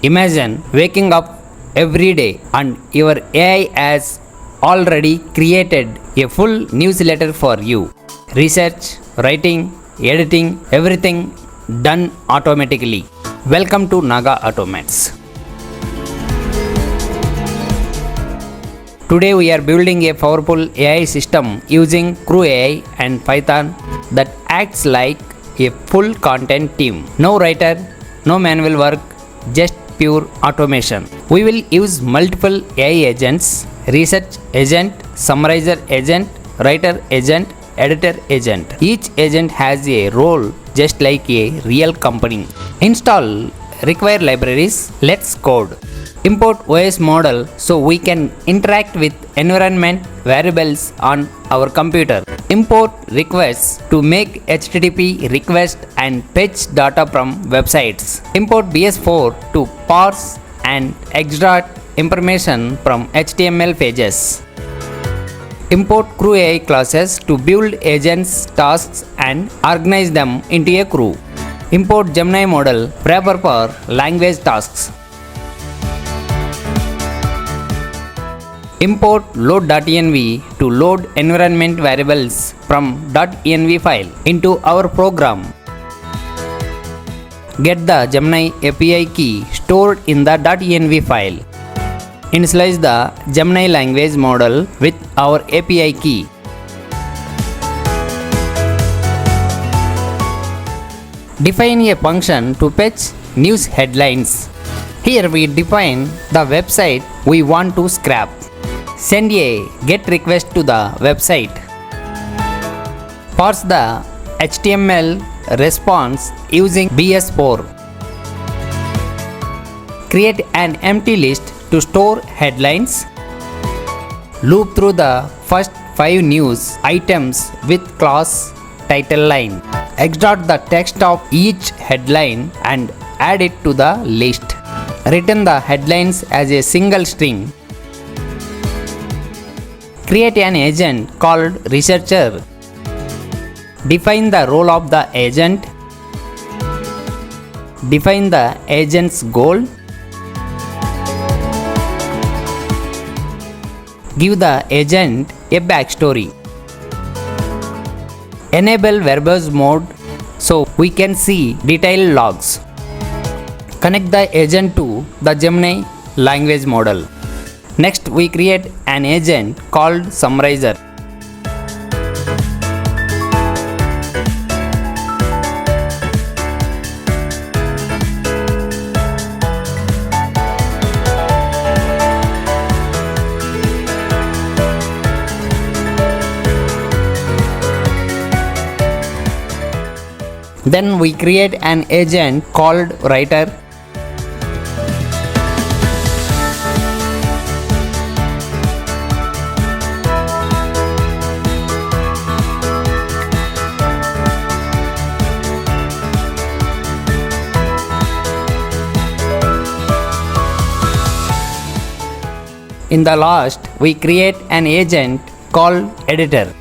Imagine waking up every day and your AI has already created a full newsletter for you. Research, writing, editing, everything done automatically. Welcome to Naga Automats. Today we are building a powerful AI system using CrewAI and Python that acts like a full content team. No writer, no manual work, just pure automation. We will use multiple AI agents: research agent, summarizer agent, writer agent, editor agent. Each agent has a role just like a real company. Install required libraries. Let's code. Import OS model so we can interact with environment variables on our computer. Import requests to make HTTP request and fetch data from websites. Import BS4 to parse and extract information from HTML pages. Import CrewAI classes to build agents, tasks and organize them into a crew. Import Gemini model wrapper for language tasks. Import load.env to load environment variables from .env file into our program. Get the Gemini API key stored in the .env file. Initialize the Gemini language model with our API key. Define a function to fetch news headlines. Here we define the website we want to scrap. Send a GET request to the website. Parse the HTML response using BS4. Create an empty list to store headlines. Loop through the first 5 news items with class title line. Extract the text of each headline and add it to the list. Return the headlines as a single string. Create an agent called researcher. Define the role of the agent. Define the agent's goal. Give the agent a backstory. Enable verbose mode so we can see detailed logs. Connect the agent to the Gemini language model. Next, we create an agent called summarizer. Then we create an agent called writer. In the last, we create an agent called editor.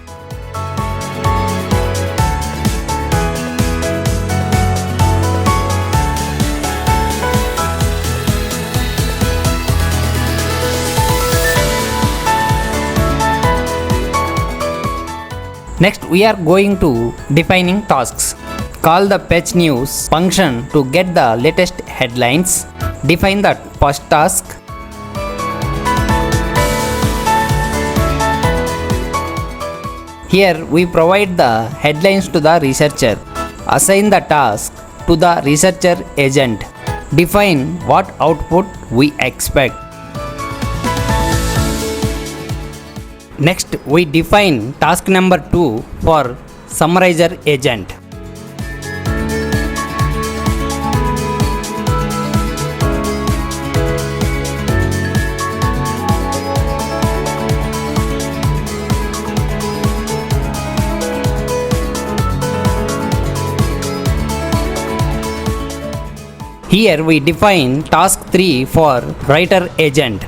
Next, we are going to defining tasks. Call the fetch news function to get the latest headlines. Define the first task. Here we provide the headlines to the researcher. Assign the task to the researcher agent. Define what output we expect. Next, we define task number 2 for summarizer agent. Here we define task 3 for writer agent.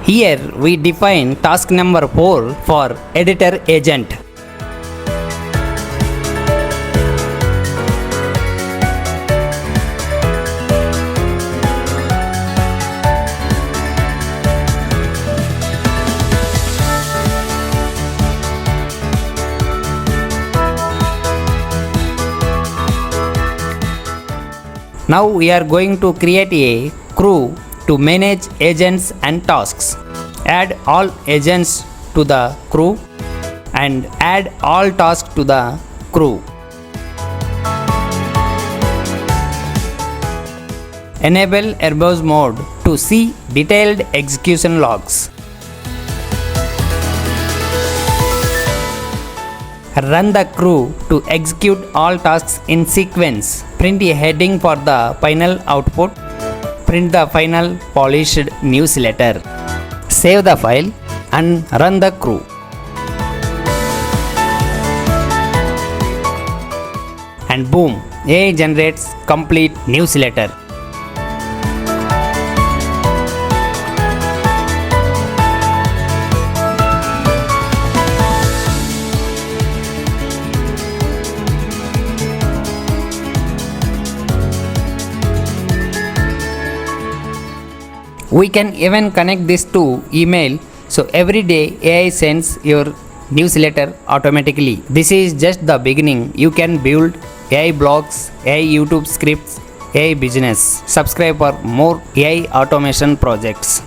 Here we define task number 4 for editor agent. Now we are going to create a crew to manage agents and tasks. Add all agents to the crew and add all tasks to the crew. Enable verbose mode to see detailed execution logs. Run the crew to execute all tasks in sequence. Print a heading for the final output. Print the final polished newsletter. Save the file and run the crew. And boom, AI generates complete newsletter. We can even connect this to email, so every day AI sends your newsletter automatically. This is just the beginning. You can build AI blogs, AI YouTube scripts, AI business. Subscribe for more AI automation projects.